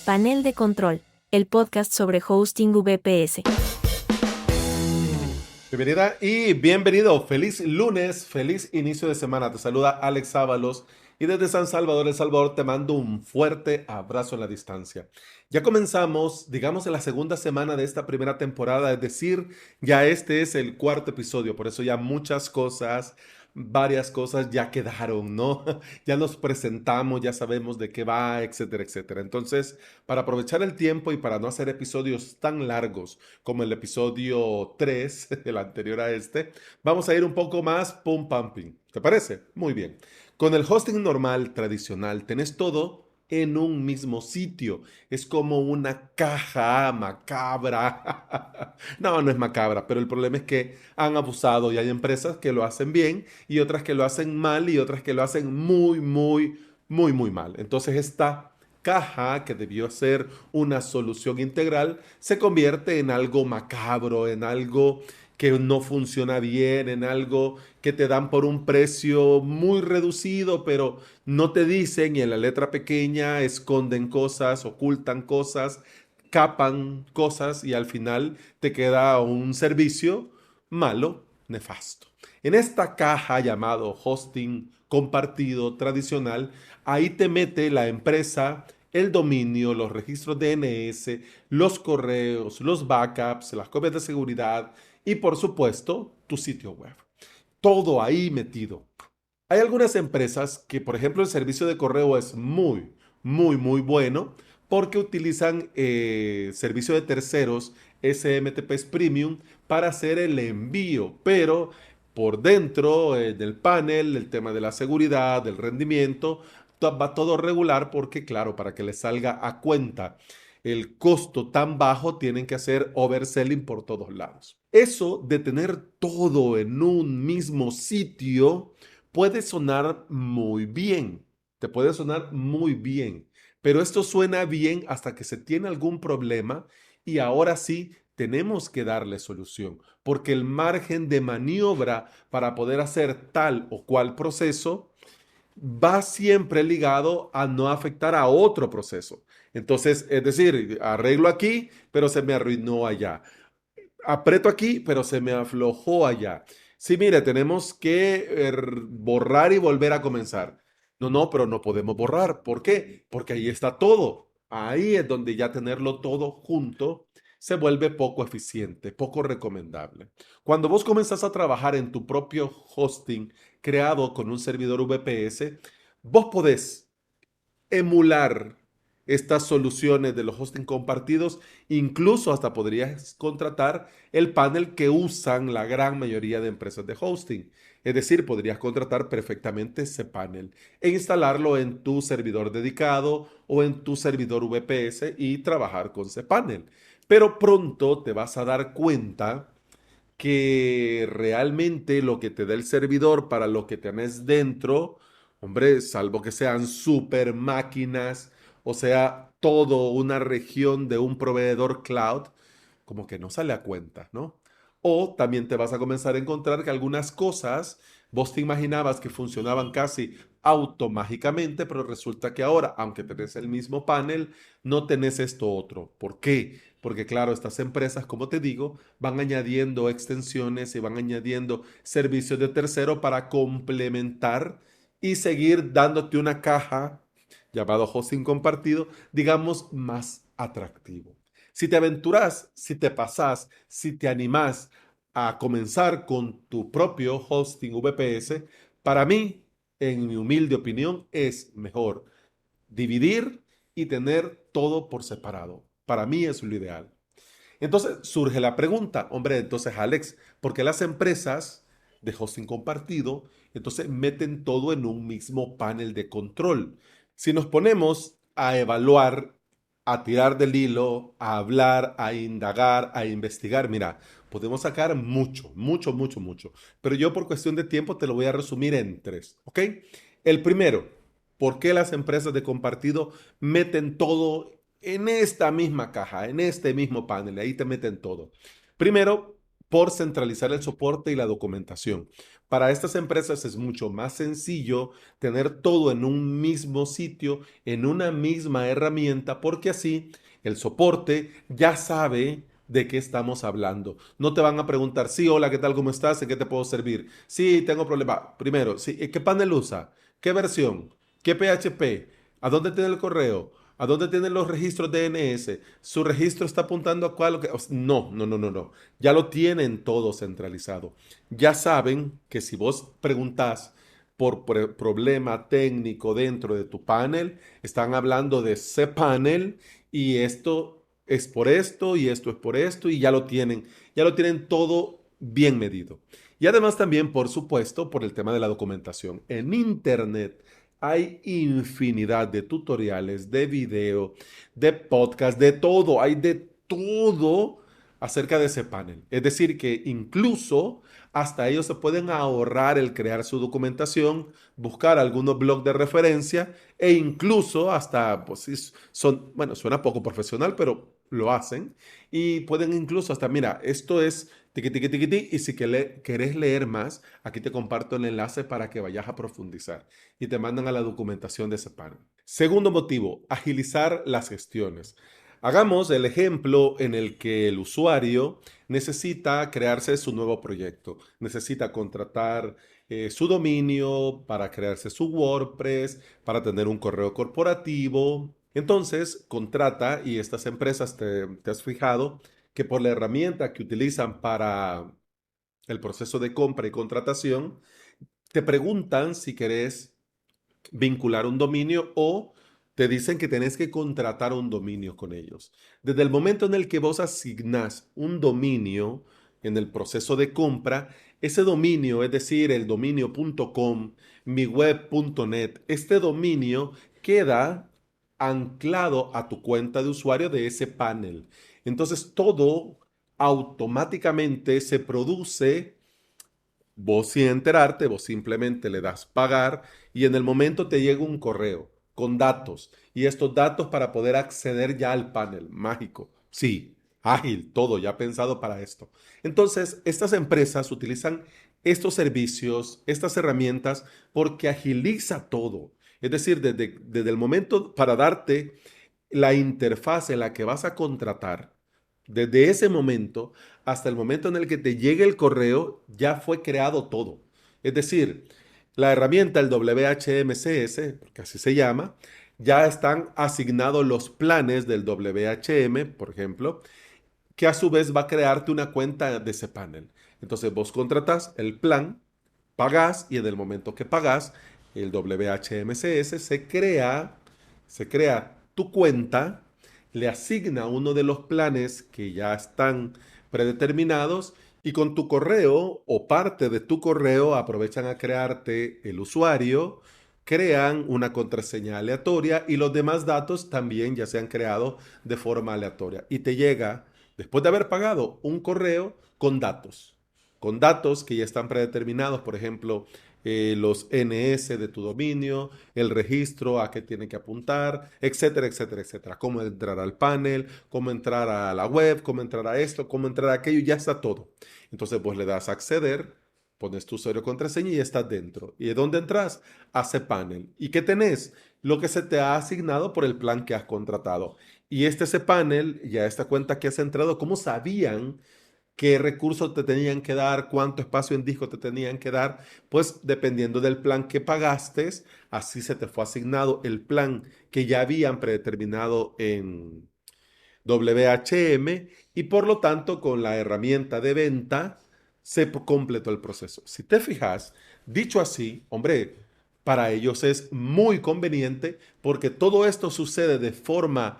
Panel de Control, el podcast sobre hosting VPS. Bienvenida y bienvenido. Feliz lunes, feliz inicio de semana. Te saluda Alex Ábalos y desde San Salvador, El Salvador, te mando un fuerte abrazo en la distancia. Ya comenzamos, digamos, en la segunda semana de esta primera temporada, es decir, ya este es el cuarto episodio, por eso ya muchas cosas, varias cosas ya quedaron, ¿no? Ya nos presentamos, ya sabemos de qué va, etcétera, etcétera. Entonces, para aprovechar el tiempo y para no hacer episodios tan largos, como el episodio 3, el anterior a este, vamos a ir un poco más pum pumping. ¿Te parece? Muy bien. Con el hosting normal, tradicional, tenés todo en un mismo sitio. Es como una caja macabra. No, no es macabra, pero el problema es que han abusado y hay empresas que lo hacen bien y otras que lo hacen mal y otras que lo hacen muy mal. Entonces esta caja, que debió ser una solución integral, se convierte en algo macabro, en algo que no funciona bien, en algo que te dan por un precio muy reducido, pero no te dicen y en la letra pequeña esconden cosas, ocultan cosas, capan cosas y al final te queda un servicio malo, nefasto. En esta caja llamado hosting compartido tradicional, ahí te mete la empresa, el dominio, los registros DNS, los correos, los backups, las copias de seguridad y por supuesto tu sitio web. Todo ahí metido. Hay algunas empresas que, por ejemplo, el servicio de correo es muy bueno porque utilizan servicio de terceros SMTPs Premium para hacer el envío, pero por dentro del panel, el tema de la seguridad, del rendimiento, va todo regular porque, claro, para que les salga a cuenta el costo tan bajo, tienen que hacer overselling por todos lados. Eso de tener todo en un mismo sitio puede sonar muy bien, te puede sonar muy bien, pero esto suena bien hasta que se tiene algún problema y ahora sí tenemos que darle solución, porque el margen de maniobra para poder hacer tal o cual proceso va siempre ligado a no afectar a otro proceso. Entonces, es decir, arreglo aquí, pero se me arruinó allá. Aprieto aquí, pero se me aflojó allá. Sí, mire, tenemos que borrar y volver a comenzar. No, pero no podemos borrar. ¿Por qué? Porque ahí está todo. Ahí es donde ya tenerlo todo junto se vuelve poco eficiente, poco recomendable. Cuando vos comenzás a trabajar en tu propio hosting creado con un servidor VPS, vos podés emular estas soluciones de los hosting compartidos, incluso hasta podrías contratar el panel que usan la gran mayoría de empresas de hosting. Es decir, podrías contratar perfectamente ese panel e instalarlo en tu servidor dedicado o en tu servidor VPS y trabajar con ese panel. Pero pronto te vas a dar cuenta que realmente lo que te da el servidor para lo que tenés dentro, hombre, salvo que sean super máquinas, o sea, todo una región de un proveedor cloud, como que no sale a cuenta, ¿no? O también te vas a comenzar a encontrar que algunas cosas vos te imaginabas que funcionaban casi automágicamente, pero resulta que ahora, aunque tenés el mismo panel, no tenés esto otro. ¿Por qué? Porque claro, estas empresas, como te digo, van añadiendo extensiones y van añadiendo servicios de tercero para complementar y seguir dándote una caja llamado hosting compartido, digamos, más atractivo. Si te aventuras, si te pasas, si te animas a comenzar con tu propio hosting VPS, para mí, en mi humilde opinión, es mejor dividir y tener todo por separado. Para mí es lo ideal. Entonces surge la pregunta, hombre, entonces Alex, ¿por qué las empresas de hosting compartido entonces meten todo en un mismo panel de control? Si nos ponemos a evaluar, a tirar del hilo, a hablar, a indagar, a investigar, mira, podemos sacar mucho, pero yo por cuestión de tiempo te lo voy a resumir en tres, ¿ok? El primero, ¿por qué las empresas de compartido meten todo en esta misma caja, en este mismo panel? Ahí te meten todo. Primero, por centralizar el soporte y la documentación. Para estas empresas es mucho más sencillo tener todo en un mismo sitio, en una misma herramienta, porque así el soporte ya sabe de qué estamos hablando. No te van a preguntar, sí, hola, ¿qué tal? ¿Cómo estás? ¿En qué te puedo servir? Sí, tengo problema. Primero, sí, ¿qué panel usa? ¿Qué versión? ¿Qué PHP? ¿A dónde tiene el correo? ¿A dónde tienen los registros DNS? ¿Su registro está apuntando a cuál? No, no, no, no, no. Ya lo tienen todo centralizado. Ya saben que si vos preguntás por problema técnico dentro de tu panel, están hablando de ese panel y esto es por esto y esto es por esto y ya lo tienen todo bien medido. Y además también, por supuesto, por el tema de la documentación. En Internet hay infinidad de tutoriales, de video, de podcast, de todo, hay de todo acerca de ese panel. Es decir, que incluso hasta ellos se pueden ahorrar el crear su documentación, buscar algunos blogs de referencia e incluso hasta, pues son, bueno, suena poco profesional, pero lo hacen y pueden incluso hasta, mira, esto es tiqui, tiqui, tiqui, tiqui, y si querés leer más, aquí te comparto el enlace para que vayas a profundizar y te mandan a la documentación de ese panel. Segundo motivo, agilizar las gestiones. Hagamos el ejemplo en el que el usuario necesita crearse su nuevo proyecto, necesita contratar su dominio para crearse su WordPress, para tener un correo corporativo. Entonces, contrata y estas empresas te has fijado que por la herramienta que utilizan para el proceso de compra y contratación, te preguntan si querés vincular un dominio o te dicen que tenés que contratar un dominio con ellos. Desde el momento en el que vos asignás un dominio en el proceso de compra, ese dominio, es decir, el dominio.com, miweb.net, este dominio queda anclado a tu cuenta de usuario de ese panel. Entonces todo automáticamente se produce. Vos sin enterarte, vos simplemente le das pagar y en el momento te llega un correo con datos y estos datos para poder acceder ya al panel mágico. Sí, ágil, todo ya pensado para esto. Entonces, estas empresas utilizan estos servicios, estas herramientas porque agiliza todo. Es decir, desde el momento para darte la interfaz en la que vas a contratar, desde ese momento hasta el momento en el que te llegue el correo, ya fue creado todo. Es decir, la herramienta, el WHMCS, porque así se llama, ya están asignados los planes del WHM, por ejemplo, que a su vez va a crearte una cuenta de ese panel. Entonces vos contratás el plan, pagás y en el momento que pagás, el WHMCS se crea tu cuenta, le asigna uno de los planes que ya están predeterminados y con tu correo o parte de tu correo aprovechan a crearte el usuario, crean una contraseña aleatoria y los demás datos también ya se han creado de forma aleatoria. Y te llega, después de haber pagado, un correo con datos que ya están predeterminados, por ejemplo, los NS de tu dominio, el registro a qué tiene que apuntar, etcétera, etcétera, etcétera. Cómo entrar al panel, cómo entrar a la web, cómo entrar a esto, cómo entrar a aquello, ya está todo. Entonces vos le das a acceder, pones tu usuario y contraseña y ya estás dentro. ¿Y de dónde entras? A ese panel. ¿Y qué tenés? Lo que se te ha asignado por el plan que has contratado. Y ese panel, ya esta cuenta que has entrado, ¿cómo sabían qué recursos te tenían que dar, cuánto espacio en disco te tenían que dar? Pues dependiendo del plan que pagaste, así se te fue asignado el plan que ya habían predeterminado en WHM y por lo tanto con la herramienta de venta se completó el proceso. Si te fijas, dicho así, hombre, para ellos es muy conveniente porque todo esto sucede de forma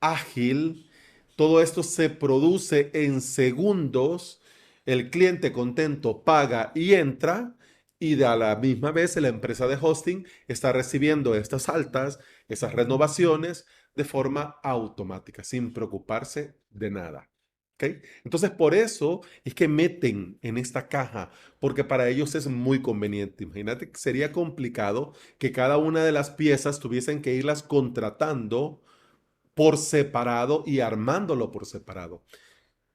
ágil, todo esto se produce en segundos, el cliente contento paga y entra y de a la misma vez la empresa de hosting está recibiendo estas altas, esas renovaciones de forma automática, sin preocuparse de nada. ¿Ok? Entonces, por eso es que meten en esta caja, porque para ellos es muy conveniente. Imagínate que sería complicado que cada una de las piezas tuviesen que irlas contratando por separado y armándolo por separado.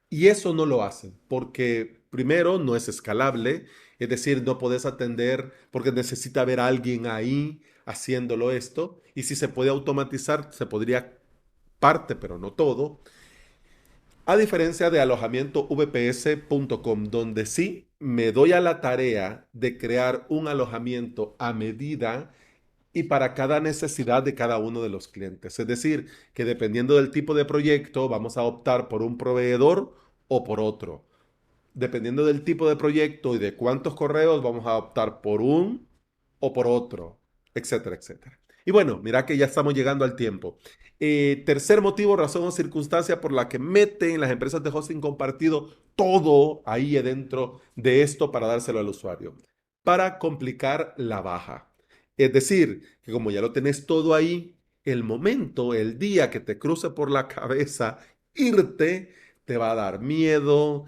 Y eso no lo hacen porque primero no es escalable, es decir, no podés atender porque necesita haber alguien ahí haciéndolo esto. Y si se puede automatizar, se podría parte, pero no todo. A diferencia de alojamiento vps.com, donde sí me doy a la tarea de crear un alojamiento a medida y para cada necesidad de cada uno de los clientes. Es decir, que dependiendo del tipo de proyecto, vamos a optar por un proveedor o por otro. Dependiendo del tipo de proyecto y de cuántos correos, vamos a optar por un o por otro, etcétera, etcétera. Y bueno, mira que ya estamos llegando al tiempo. Tercer motivo, razón o circunstancia por la que meten las empresas de hosting compartido todo ahí adentro de esto para dárselo al usuario. Para complicar la baja. Es decir, que como ya lo tenés todo ahí, el momento, el día que te cruce por la cabeza irte, te va a dar miedo,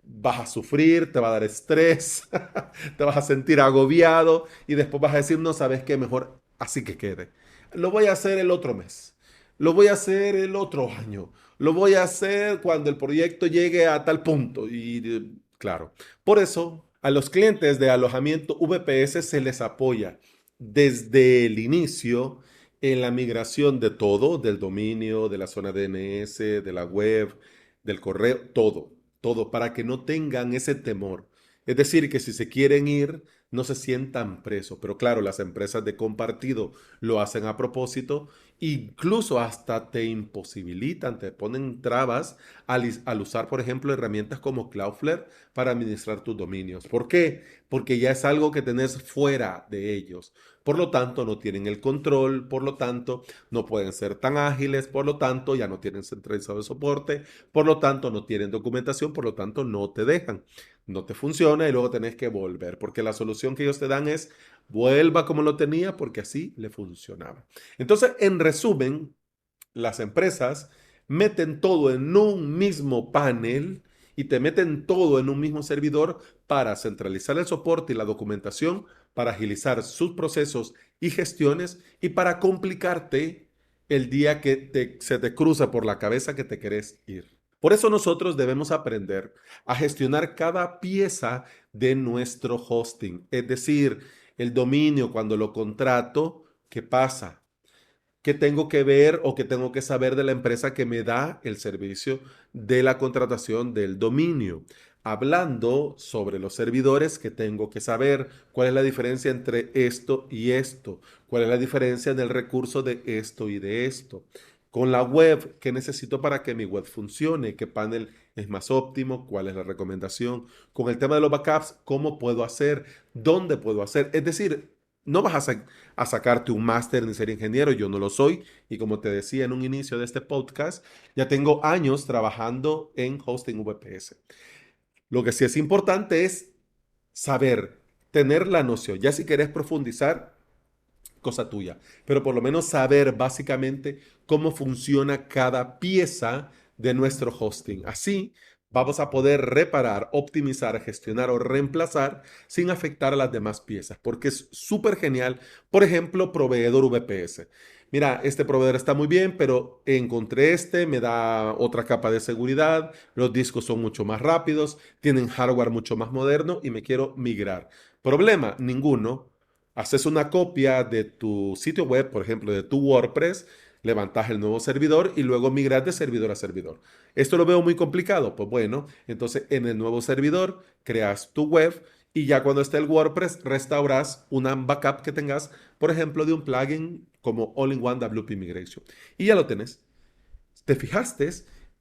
vas a sufrir, te va a dar estrés, te vas a sentir agobiado y después vas a decir, no sabes qué, mejor así que quede. Lo voy a hacer el otro mes, lo voy a hacer el otro año, lo voy a hacer cuando el proyecto llegue a tal punto. Y claro, por eso a los clientes de alojamiento VPS se les apoya desde el inicio en la migración de todo, del dominio, de la zona DNS, de la web, del correo, todo, para que no tengan ese temor. Es decir, que si se quieren ir, no se sientan presos. Pero claro, las empresas de compartido lo hacen a propósito, incluso hasta te imposibilitan, te ponen trabas al usar, por ejemplo, herramientas como Cloudflare para administrar tus dominios. ¿Por qué? Porque ya es algo que tenés fuera de ellos. Por lo tanto, no tienen el control, por lo tanto, no pueden ser tan ágiles, por lo tanto, ya no tienen centralizado de soporte, por lo tanto, no tienen documentación, por lo tanto, no te dejan. No te funciona y luego tenés que volver, porque la solución que ellos te dan es vuelva como lo tenía porque así le funcionaba. Entonces, en resumen, las empresas meten todo en un mismo panel y te meten todo en un mismo servidor para centralizar el soporte y la documentación, para agilizar sus procesos y gestiones y para complicarte el día que se te cruza por la cabeza que te querés ir. Por eso nosotros debemos aprender a gestionar cada pieza de nuestro hosting, es decir, el dominio cuando lo contrato, ¿qué pasa? ¿Qué tengo que ver o qué tengo que saber de la empresa que me da el servicio de la contratación del dominio? Hablando sobre los servidores, que tengo que saber cuál es la diferencia entre esto y esto, cuál es la diferencia en el recurso de esto y de esto. Con la web, ¿qué necesito para que mi web funcione? ¿Qué panel es más óptimo? ¿Cuál es la recomendación? Con el tema de los backups, ¿cómo puedo hacer? ¿Dónde puedo hacer? Es decir, no vas a sacarte un máster ni ser ingeniero, yo no lo soy. Y como te decía en un inicio de este podcast, ya tengo años trabajando en hosting VPS. Lo que sí es importante es saber, tener la noción. Ya si querés profundizar, cosa tuya, pero por lo menos saber básicamente cómo funciona cada pieza de nuestro hosting. Así vamos a poder reparar, optimizar, gestionar o reemplazar sin afectar a las demás piezas, porque es súper genial. Por ejemplo, proveedor VPS. Mira, este proveedor está muy bien, pero encontré este, me da otra capa de seguridad, los discos son mucho más rápidos, tienen hardware mucho más moderno y me quiero migrar. Problema, ninguno. Haces una copia de tu sitio web, por ejemplo, de tu WordPress, levantas el nuevo servidor y luego migras de servidor a servidor. Esto lo veo muy complicado. Pues bueno, entonces en el nuevo servidor creas tu web y ya cuando esté el WordPress restauras una backup que tengas, por ejemplo, de un plugin como All-in-One WP Migration. Y ya lo tenés. ¿Te fijaste?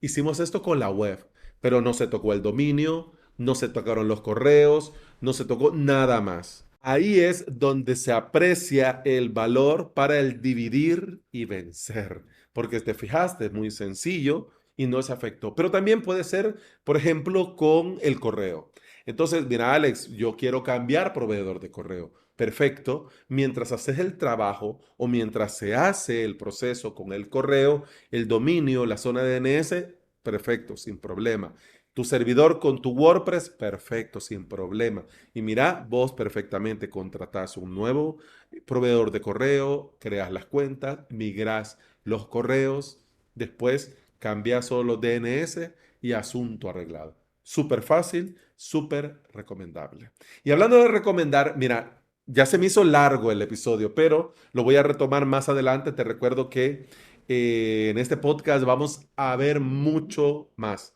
Hicimos esto con la web, pero no se tocó el dominio, no se tocaron los correos, no se tocó nada más. Ahí es donde se aprecia el valor para el dividir y vencer, porque te fijaste, es muy sencillo y no se afectó. Pero también puede ser, por ejemplo, con el correo. Entonces, mira, Alex, yo quiero cambiar proveedor de correo. Perfecto. Mientras haces el trabajo o mientras se hace el proceso con el correo, el dominio, la zona de DNS, perfecto, sin problema. Tu servidor con tu WordPress, perfecto, sin problema. Y mira, vos perfectamente contratás un nuevo proveedor de correo, creas las cuentas, migras los correos, después cambias solo DNS y asunto arreglado. Súper fácil, súper recomendable. Y hablando de recomendar, mira, ya se me hizo largo el episodio, pero lo voy a retomar más adelante. Te recuerdo que en este podcast vamos a ver mucho más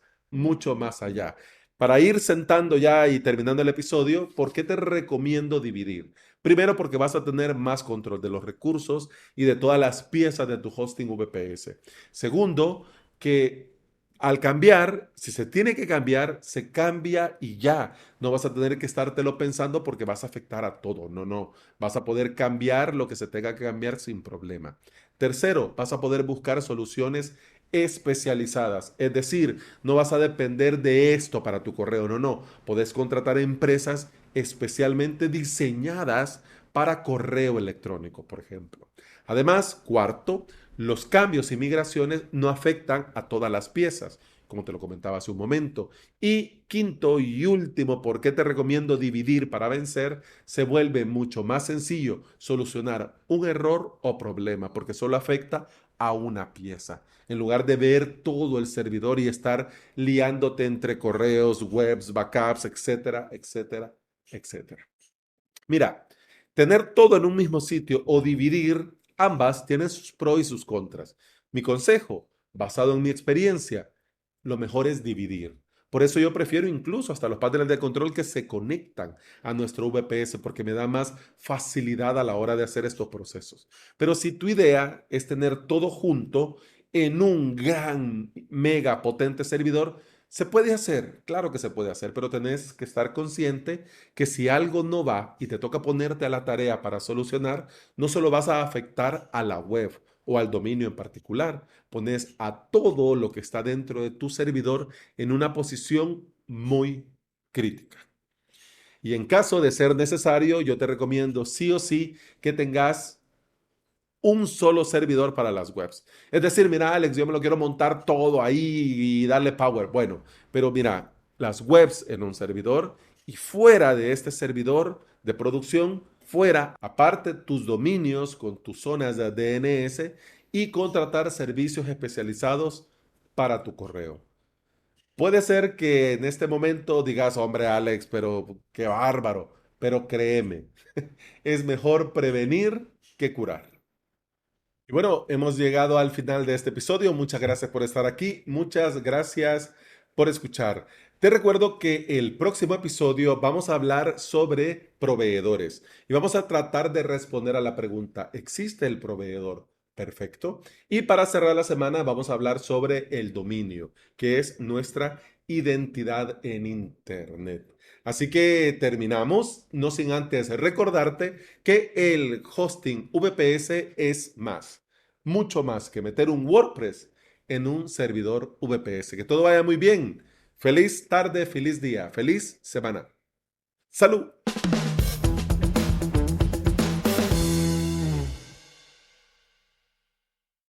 allá. Para ir sentando ya y terminando el episodio, ¿por qué te recomiendo dividir? Primero, porque vas a tener más control de los recursos y de todas las piezas de tu hosting VPS. Segundo, que al cambiar, si se tiene que cambiar, se cambia y ya. No vas a tener que estártelo pensando porque vas a afectar a todo. No, no. Vas a poder cambiar lo que se tenga que cambiar sin problema. Tercero, vas a poder buscar soluciones especializadas. Es decir, no vas a depender de esto para tu correo. No, no. Puedes contratar empresas especialmente diseñadas para correo electrónico, por ejemplo. Además, cuarto, los cambios y migraciones no afectan a todas las piezas, como te lo comentaba hace un momento. Y quinto y último, ¿por qué te recomiendo dividir para vencer? Se vuelve mucho más sencillo solucionar un error o problema, porque solo afecta a una pieza. En lugar de ver todo el servidor y estar liándote entre correos, webs, backups, etcétera, etcétera, etcétera. Mira, tener todo en un mismo sitio o dividir ambas tiene sus pros y sus contras. Mi consejo, basado en mi experiencia, lo mejor es dividir. Por eso yo prefiero incluso hasta los paneles de control que se conectan a nuestro VPS porque me da más facilidad a la hora de hacer estos procesos. Pero si tu idea es tener todo junto en un gran, mega potente servidor, se puede hacer, claro que se puede hacer, pero tenés que estar consciente que si algo no va y te toca ponerte a la tarea para solucionar, no solo vas a afectar a la web o al dominio en particular, pones a todo lo que está dentro de tu servidor en una posición muy crítica. Y en caso de ser necesario, yo te recomiendo sí o sí que tengas un solo servidor para las webs. Es decir, mira, Alex, yo me lo quiero montar todo ahí y darle power. Bueno, pero mira, las webs en un servidor y fuera de este servidor de producción, fuera, aparte tus dominios con tus zonas de DNS y contratar servicios especializados para tu correo. Puede ser que en este momento digas, hombre, Alex, pero qué bárbaro. Pero créeme, es mejor prevenir que curar. Y bueno, hemos llegado al final de este episodio. Muchas gracias por estar aquí. Muchas gracias por escuchar. Te recuerdo que el próximo episodio vamos a hablar sobre proveedores y vamos a tratar de responder a la pregunta, ¿existe el proveedor perfecto? Y para cerrar la semana vamos a hablar sobre el dominio, que es nuestra identidad en Internet. Así que terminamos, no sin antes recordarte que el hosting VPS es más, mucho más que meter un WordPress en un servidor VPS. Que todo vaya muy bien. Feliz tarde, feliz día, feliz semana. Salud.